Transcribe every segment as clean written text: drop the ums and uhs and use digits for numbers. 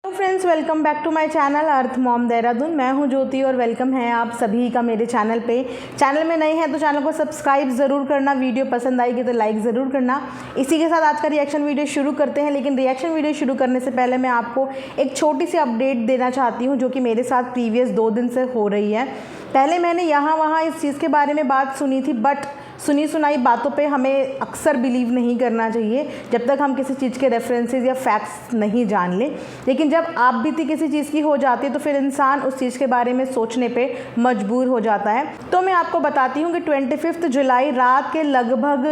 Friends, welcome back to my channel Earth Mom Dehradun. मैं हूं ज्योति और वेलकम है आप सभी का मेरे चैनल पे। चैनल में नए हैं तो चैनल को सब्सक्राइब ज़रूर करना, वीडियो पसंद आएगी तो लाइक ज़रूर करना। इसी के साथ आज का रिएक्शन वीडियो शुरू करते हैं, लेकिन रिएक्शन वीडियो शुरू करने से पहले मैं आपको एक छोटी सी अपडेट देना चाहती हूँ जो कि मेरे साथ प्रीवियस 2 दिन से हो रही है। पहले मैंने यहाँ वहाँ इस चीज़ के बारे में बात सुनी थी, बट सुनी सुनाई बातों पे हमें अक्सर बिलीव नहीं करना चाहिए जब तक हम किसी चीज़ के रेफरेंसेस या फैक्ट्स नहीं जान लें। लेकिन जब आप बीती किसी चीज़ की हो जाती है तो फिर इंसान उस चीज़ के बारे में सोचने पे मजबूर हो जाता है। तो मैं आपको बताती हूँ कि 25 जुलाई रात के लगभग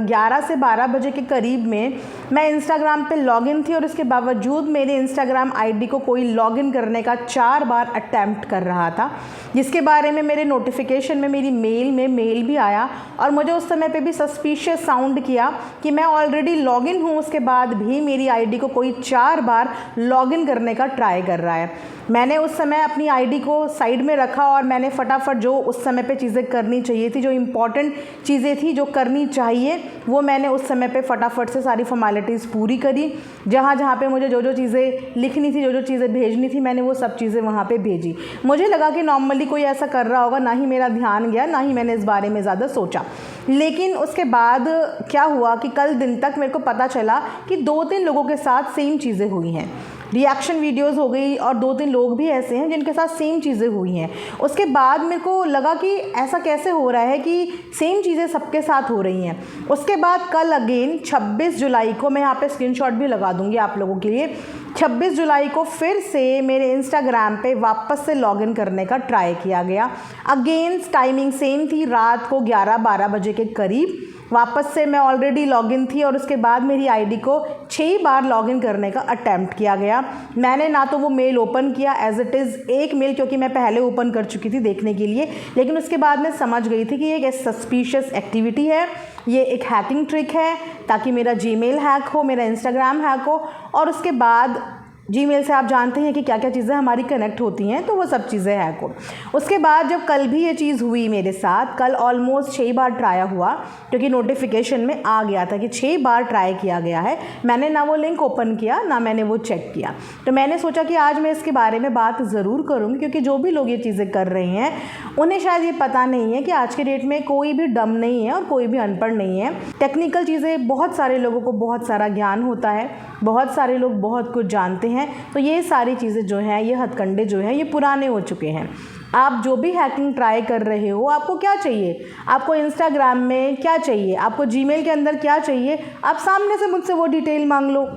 11 से 12 बजे के करीब में मैं इंस्टाग्राम पे लॉगिन थी और इसके बावजूद मेरे इंस्टाग्राम आईडी को कोई लॉगिन करने का 4 बार अटैम्प्ट कर रहा था, जिसके बारे में मेरे नोटिफिकेशन में मेरी मेल भी आया और मुझे उस समय पे भी सस्पिशियस साउंड किया कि मैं ऑलरेडी लॉगिन हूँ, उसके बाद भी मेरी आईडी को कोई 4 बार लॉगिन करने का ट्राई कर रहा है। मैंने उस समय अपनी आईडी को साइड में रखा और मैंने फटाफट जो उस समय पे चीज़ें करनी चाहिए थी, जो इम्पॉर्टेंट चीज़ें थी जो करनी चाहिए, वो मैंने उस समय पे फटाफट से सारी फॉर्मेलिटीज़ पूरी करी। जहाँ पे मुझे जो चीज़ें लिखनी थी, जो चीज़ें भेजनी थी, मैंने वो सब चीज़ें वहाँ पे भेजी। मुझे लगा कि नॉर्मली कोई ऐसा कर रहा होगा, ना ही मेरा ध्यान गया, ना ही मैंने इस बारे में ज़्यादा सोचा। लेकिन उसके बाद क्या हुआ कि कल दिन तक मेरे को पता चला कि 2-3 लोगों के साथ सेम चीज़ें हुई हैं। रिएक्शन वीडियोस हो गई और 2-3 लोग भी ऐसे हैं जिनके साथ सेम चीज़ें हुई हैं। उसके बाद मेरे को लगा कि ऐसा कैसे हो रहा है कि सेम चीज़ें सबके साथ हो रही हैं। उसके बाद कल अगेन 26 जुलाई को, मैं यहाँ पे स्क्रीनशॉट भी लगा दूँगी आप लोगों के लिए, 26 जुलाई को फिर से मेरे इंस्टाग्राम पे वापस से लॉगिन करने का ट्राई किया गया। अगेन टाइमिंग सेम थी, रात को 11-12 बजे के करीब वापस से मैं ऑलरेडी लॉगिन थी और उसके बाद मेरी आईडी को 6 बार लॉगिन करने का अटैम्प्ट किया गया। मैंने ना तो वो मेल ओपन किया एज इट इज़, एक मेल क्योंकि मैं पहले ओपन कर चुकी थी देखने के लिए, लेकिन उसके बाद मैं समझ गई थी कि ये एक सस्पिशियस एक्टिविटी है, ये एक हैकिंग ट्रिक है ताकि मेरा जीमेल हैक हो, मेरा इंस्टाग्राम हैक हो। और उसके बाद जीमेल से आप जानते हैं कि क्या क्या चीज़ें हमारी कनेक्ट होती हैं, तो वो सब चीज़ें हैक हो। उसके बाद जब कल भी ये चीज़ हुई मेरे साथ, कल ऑलमोस्ट 6 बार ट्राई हुआ क्योंकि नोटिफिकेशन में आ गया था कि 6 बार ट्राई किया गया है। मैंने ना वो लिंक ओपन किया, ना मैंने वो चेक किया। तो मैंने सोचा कि आज मैं इसके बारे में बात ज़रूर करूँगी क्योंकि जो भी लोग ये चीज़ें कर रहे हैं उन्हें शायद ये पता नहीं है कि आज के डेट में कोई भी डम नहीं है और कोई भी अनपढ़ नहीं है। टेक्निकल चीज़ें बहुत सारे लोगों को बहुत सारा ज्ञान होता है, बहुत सारे लोग बहुत कुछ जानते हैं। तो ये सारी चीज़ें जो हैं, ये हथकंडे जो हैं, ये पुराने हो चुके हैं। आप जो भी हैकिंग ट्राई कर रहे हो, आपको क्या चाहिए, आपको इंस्टाग्राम में क्या चाहिए, आपको जीमेल के अंदर क्या चाहिए, आप सामने से मुझसे वो डिटेल मांग लो।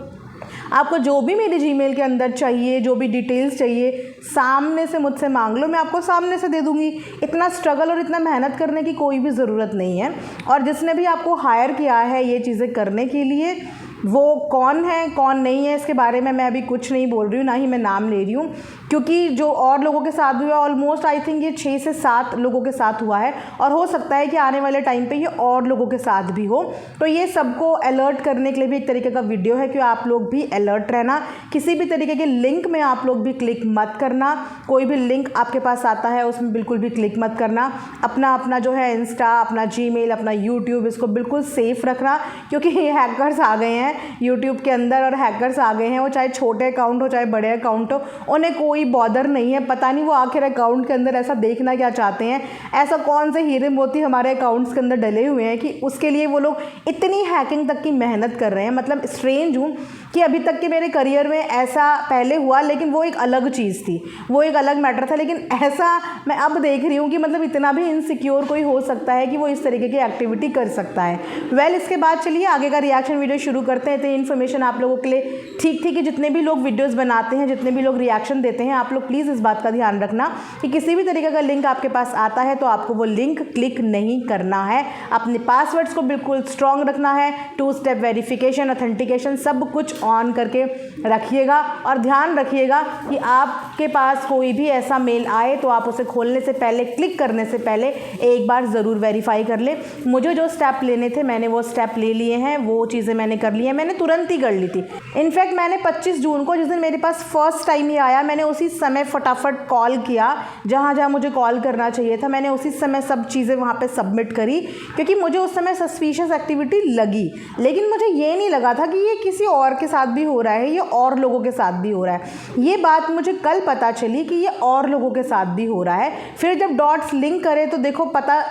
आपको जो भी मेरे जीमेल के अंदर चाहिए, जो भी डिटेल्स चाहिए, सामने से मुझसे मांग लो, मैं आपको सामने से दे दूँगी। इतना स्ट्रगल और इतना मेहनत करने की कोई भी ज़रूरत नहीं है। और जिसने भी आपको हायर किया है ये चीज़ें करने के लिए, वो कौन है कौन नहीं है इसके बारे में मैं अभी कुछ नहीं बोल रही हूँ, ना ही मैं नाम ले रही हूँ, क्योंकि जो और लोगों के साथ हुआ, ऑलमोस्ट आई थिंक ये 6 से 7 लोगों के साथ हुआ है और हो सकता है कि आने वाले टाइम पे ये और लोगों के साथ भी हो। तो ये सबको अलर्ट करने के लिए भी एक तरीके का वीडियो है कि आप लोग भी अलर्ट रहना। किसी भी तरीके के लिंक में आप लोग भी क्लिक मत करना। कोई भी लिंक आपके पास आता है उसमें बिल्कुल भी क्लिक मत करना। अपना जो है इंस्टा, अपना जीमेल, अपना यूट्यूब, इसको बिल्कुल सेफ़ रखना, क्योंकि हैकर्स आ गए हैं यूट्यूब के अंदर और हैकर्स आ गए हैं। वो चाहे छोटे अकाउंट हो चाहे बड़े अकाउंट हो, उन्हें कोई बॉदर नहीं है। पता नहीं वो आखिर अकाउंट के अंदर ऐसा देखना क्या चाहते हैं, ऐसा कौन से हीरे मोती हमारे अकाउंट्स के अंदर डले हुए हैं कि उसके लिए वो लोग इतनी हैकिंग तक की मेहनत कर रहे हैं। मतलब स्ट्रेंज हूँ कि अभी तक के मेरे करियर में ऐसा पहले हुआ, लेकिन वो एक अलग चीज़ थी, वो एक अलग मैटर था। लेकिन ऐसा मैं अब देख रही हूँ कि मतलब इतना भी इनसिक्योर कोई हो सकता है कि वो इस तरीके की एक्टिविटी कर सकता है। वेल, इसके बाद चलिए आगे का रिएक्शन वीडियो शुरू करते हैं। तो इन्फॉर्मेशन आप लोगों के लिए ठीक थी कि जितने भी लोग वीडियोस बनाते हैं, जितने भी लोग रिएक्शन देते हैं, आप लोग प्लीज़ इस बात का ध्यान रखना कि किसी भी तरीके का लिंक आपके पास आता है तो आपको वो लिंक क्लिक नहीं करना है। अपने पासवर्ड्स को बिल्कुल स्ट्रॉन्ग रखना है। 2 स्टेप वेरिफिकेशन, ऑथेंटिकेशन सब कुछ ऑन करके रखिएगा और ध्यान रखिएगा कि आपके पास कोई भी ऐसा मेल आए तो आप उसे खोलने से पहले, क्लिक करने से पहले एक बार ज़रूर वेरीफाई कर ले। मुझे जो स्टेप लेने थे मैंने वो स्टेप ले लिए हैं, वो चीज़ें मैंने कर ली हैं, मैंने तुरंत ही कर ली थी। इनफैक्ट मैंने 25 जून को, जिस दिन मेरे पास फर्स्ट टाइम ये आया, मैंने उसी समय फटाफट कॉल किया, जहाँ जहाँ मुझे कॉल करना चाहिए था मैंने उसी समय सब चीज़ें वहाँ पे सबमिट करी, क्योंकि मुझे उस समय सस्पिशियस एक्टिविटी लगी। लेकिन मुझे ये नहीं लगा था कि ये किसी और के साथ भी हो रहा है, ये और लोगों के साथ भी हो रहा है। ये बात मुझे कल पता चली कि ये और लोगों के साथ भी हो रहा है। फिर जब डॉट्स लिंक करें तो देखो पता,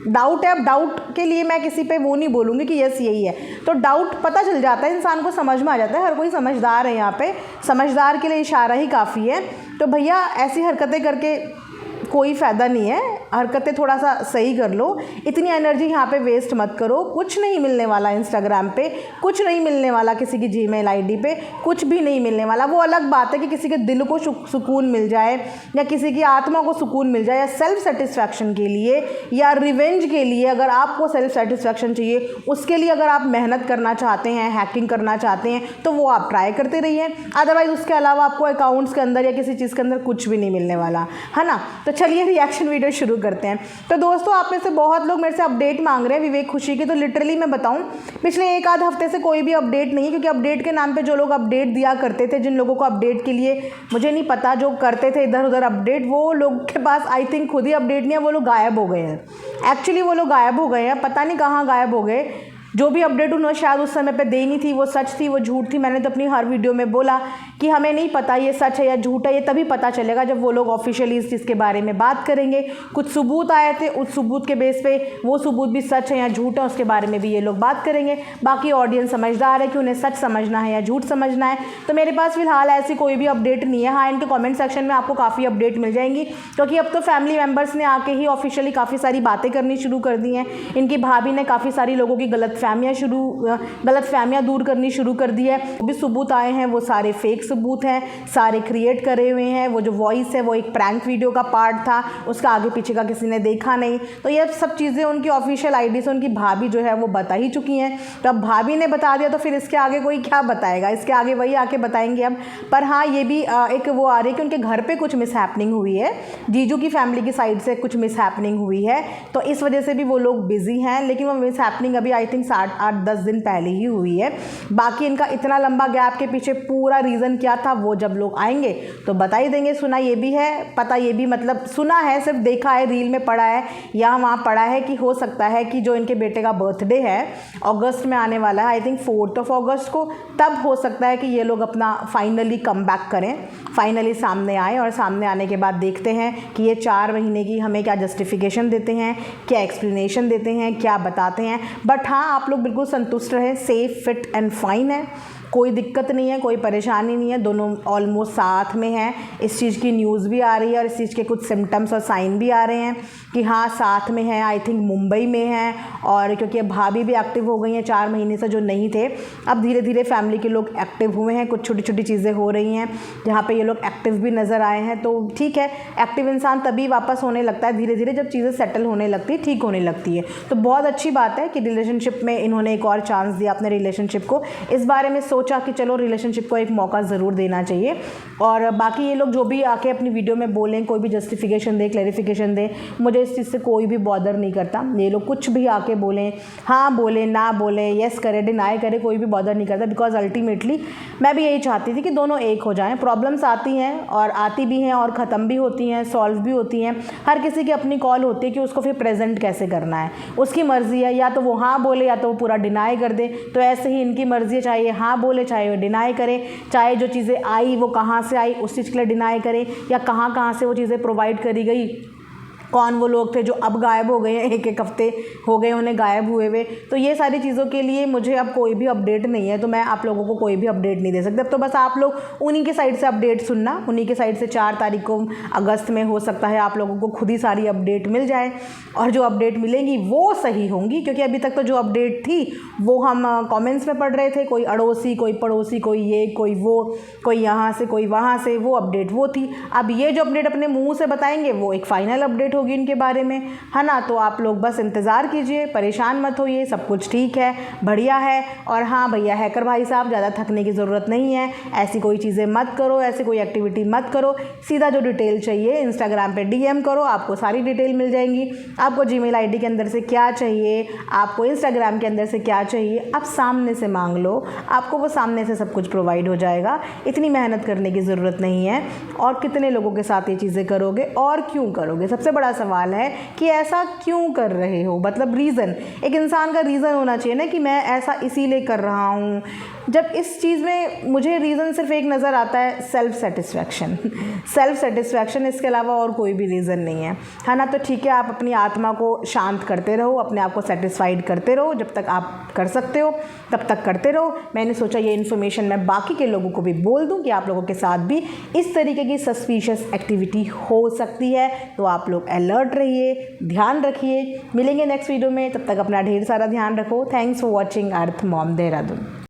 डाउट है। अब डाउट के लिए मैं किसी पे वो नहीं बोलूँगी कि यस यही है, तो डाउट पता चल जाता है, इंसान को समझ में आ जाता है। हर कोई समझदार है, यहाँ पे समझदार के लिए इशारा ही काफ़ी है। तो भैया ऐसी हरकतें करके कोई फ़ायदा नहीं है, हरकतें थोड़ा सा सही कर लो। इतनी एनर्जी यहाँ पे वेस्ट मत करो। कुछ नहीं मिलने वाला इंस्टाग्राम पे, कुछ नहीं मिलने वाला किसी की जीमेल आईडी पे, कुछ भी नहीं मिलने वाला। वो अलग बात है कि किसी के दिल को सुकून मिल जाए या किसी की आत्मा को सुकून मिल जाए, या सेल्फ सेटिस्फैक्शन के लिए या रिवेंज के लिए, अगर आपको सेल्फ सेटिस्फैक्शन चाहिए, उसके लिए अगर आप मेहनत करना चाहते हैं, हैकिंग करना चाहते हैं, तो वो आप ट्राई करते रहिए। अदरवाइज़ उसके अलावा आपको अकाउंट्स के अंदर या किसी चीज़ के अंदर कुछ भी नहीं मिलने वाला, है ना। तो चलिए रिएक्शन वीडियो शुरू करते हैं। तो दोस्तों, आप में से बहुत लोग मेरे से अपडेट मांग रहे हैं विवेक खुशी की। तो लिटरली मैं बताऊं, पिछले एक आध हफ्ते से कोई भी अपडेट नहीं है, क्योंकि अपडेट के नाम पे जो लोग अपडेट दिया करते थे, जिन लोगों को अपडेट के लिए मुझे नहीं पता, जो करते थे इधर उधर अपडेट, वो लोग के पास आई थिंक खुद ही अपडेट नहीं है, वो लोग गायब हो गए हैं। एक्चुअली वो लोग गायब हो गए हैं, पता नहीं कहाँ गायब हो गए। जो भी अपडेट उन्होंने शायद उस समय पे देनी थी, वो सच थी, वो झूठ थी। मैंने तो अपनी हर वीडियो में बोला कि हमें नहीं पता ये सच है या झूठ है, ये तभी पता चलेगा जब वो लोग ऑफिशियली इस चीज़ के बारे में बात करेंगे। कुछ सबूत आए थे, उस सबूत के बेस पे वो सबूत भी सच है या झूठ है, उसके बारे में भी ये लोग बात करेंगे। बाकी ऑडियंस समझदार है कि उन्हें सच समझना है या झूठ समझना है। तो मेरे पास फिलहाल ऐसी कोई भी अपडेट नहीं है। हाँ, इनके कॉमेंट सेक्शन में आपको काफ़ी अपडेट मिल जाएंगी, क्योंकि अब तो फैमिली मेम्बर्स ने आके ही ऑफिशियली काफ़ी सारी बातें करनी शुरू कर दी हैं। इनकी भाभी ने काफ़ी सारी लोगों की गलतफहमियां दूर करनी शुरू कर दी है। जो भी सबूत आए हैं वो सारे फेक सबूत हैं, सारे क्रिएट करे हुए हैं। वो जो वॉइस है वो एक प्रैंक वीडियो का पार्ट था, उसका आगे पीछे का किसी ने देखा नहीं। तो ये सब चीज़ें उनकी ऑफिशियल आईडी से उनकी भाभी जो है वो बता ही चुकी हैं। तो अब भाभी ने बता दिया तो फिर इसके आगे कोई क्या बताएगा, इसके आगे वही आके बताएंगे अब। पर हाँ, ये भी एक वो आ रही है कि उनके घर पर कुछ मिसहैपनिंग हुई है, जीजू की फैमिली की साइड से कुछ मिसहैपनिंग हुई है, तो इस वजह से भी वो लोग बिजी हैं। लेकिन वो मिसहैपनिंग अभी आई थिंक 8-10 दिन पहले ही हुई है। बाकी इनका इतना लंबा गैप के पीछे पूरा रीज़न क्या था, वो जब लोग आएंगे तो बता ही देंगे। सुना ये भी है, पता ये भी, मतलब सुना है, सिर्फ देखा है, रील में पढ़ा है या वहाँ पढ़ा है कि हो सकता है कि जो इनके बेटे का बर्थडे है अगस्त में आने वाला है, आई थिंक 4 अगस्त को, तब हो सकता है कि ये लोग अपना फाइनली कम बैक करें, फाइनली सामने आए। और सामने आने के बाद देखते हैं कि ये 4 महीने की हमें क्या जस्टिफिकेशन देते हैं, क्या एक्सप्लेनेशन देते हैं, क्या बताते हैं। बट हाँ, आप लोग बिल्कुल संतुष्ट रहे, सेफ फिट एंड फाइन है, कोई दिक्कत नहीं है, कोई परेशानी नहीं है, दोनों ऑलमोस्ट साथ में हैं। इस चीज़ की न्यूज़ भी आ रही है और इस चीज़ के कुछ सिम्टम्स और साइन भी आ रहे हैं कि हाँ साथ में हैं। आई थिंक मुंबई में हैं, और क्योंकि अब भाभी भी एक्टिव हो गई हैं 4 महीने से जो नहीं थे, अब धीरे धीरे फैमिली के लोग एक्टिव हुए हैं। कुछ छोटी छोटी चीज़ें हो रही हैं जहाँ पे ये लोग एक्टिव भी नज़र आए हैं। तो ठीक है, एक्टिव इंसान तभी वापस होने लगता है धीरे धीरे, जब चीज़ें सेटल होने लगती है, ठीक होने लगती है। तो बहुत अच्छी बात है कि रिलेशनशिप में इन्होंने एक और चांस दिया अपने रिलेशनशिप को। इस बारे में सोचा कि चलो रिलेशनशिप को एक मौका ज़रूर देना चाहिए। और बाकी ये लोग जो भी आके अपनी वीडियो में बोलें, कोई भी जस्टिफिकेशन दे, क्लैरिफिकेशन दे, मुझे इस चीज़ से कोई भी बॉदर नहीं करता। ये लोग कुछ भी आके बोलें, हाँ बोलें, ना बोलें, येस करे, डिनाई करे, कोई भी बॉदर नहीं करता। बिकॉज अल्टीमेटली मैं भी यही चाहती थी कि दोनों एक हो जाएं। प्रॉब्लम्स आती हैं और आती भी हैं और ख़त्म भी होती हैं, सॉल्व भी होती हैं। हर किसी की अपनी कॉल होती है कि उसको फिर प्रेजेंट कैसे करना है, उसकी मर्ज़ी है, या तो वो हाँ बोले या तो वो पूरा डिनाई कर दे। तो ऐसे ही इनकी मर्ज़ी है, चाहे ये हाँ बोले, चाहे वो डिनाई करे, चाहे जो चीज़ें आई वो कहाँ से आई उस चीज़ के लिए डिनाई करें, या कहाँ से वो चीज़ें प्रोवाइड करी गई, कौन वो लोग थे जो अब गायब हो गए हैं, 1-1 हफ्ते हो गए उन्हें गायब हुए हुए। तो ये सारी चीज़ों के लिए मुझे अब कोई भी अपडेट नहीं है, तो मैं आप लोगों को कोई भी अपडेट नहीं दे सकती। अब तो बस आप लोग उन्हीं के साइड से अपडेट सुनना, उन्हीं के साइड से 4 तारीख को अगस्त में हो सकता है आप लोगों को खुद ही सारी अपडेट मिल जाए, और जो अपडेट मिलेंगी वो सही होंगी। क्योंकि अभी तक तो जो अपडेट थी वो हम कॉमेंट्स में पढ़ रहे थे, कोई अड़ोसी, कोई पड़ोसी, कोई ये, कोई वो, कोई यहाँ से, कोई वहाँ से, वो अपडेट वो थी। अब ये जो अपडेट अपने मुँह से बताएंगे वो एक फ़ाइनल अपडेट होगी इनके बारे में, है ना। तो आप लोग बस इंतज़ार कीजिए, परेशान मत होइए, सब कुछ ठीक है, बढ़िया है। और हाँ भैया हैकर भाई साहब, ज़्यादा थकने की ज़रूरत नहीं है, ऐसी कोई चीज़ें मत करो, ऐसी कोई एक्टिविटी मत करो। सीधा जो डिटेल चाहिए इंस्टाग्राम पे डीएम करो, आपको सारी डिटेल मिल जाएंगी। आपको जीमेल आईडी के अंदर से क्या चाहिए, आपको इंस्टाग्राम के अंदर से क्या चाहिए, आप सामने से मांग लो, आपको वो सामने से सब कुछ प्रोवाइड हो जाएगा। इतनी मेहनत करने की ज़रूरत नहीं है। और कितने लोगों के साथ ये चीज़ें करोगे और क्यों करोगे, सबसे बड़ा बड़ा सवाल है कि ऐसा क्यों कर रहे हो, मतलब रीज़न, एक इंसान का रीज़न होना चाहिए ना कि मैं ऐसा इसीलिए कर रहा हूँ। जब इस चीज़ में मुझे रीज़न सिर्फ एक नज़र आता है, सेल्फ सेटिस्फैक्शन, इसके अलावा और कोई भी रीज़न नहीं है ना। तो ठीक है, आप अपनी आत्मा को शांत करते रहो, अपने आप को सेटिस्फाइड करते रहो, जब तक आप कर सकते हो तब तक करते रहो। मैंने सोचा ये इन्फॉर्मेशन मैं बाकी के लोगों को भी बोल दूं कि आप लोगों के साथ भी इस तरीके की सस्पिशियस एक्टिविटी हो सकती है। तो आप लोग अलर्ट रहिए, ध्यान रखिए। मिलेंगे नेक्स्ट वीडियो में, तब तक अपना ढेर सारा ध्यान रखो। Thanks for watching earth Mom Dehradun.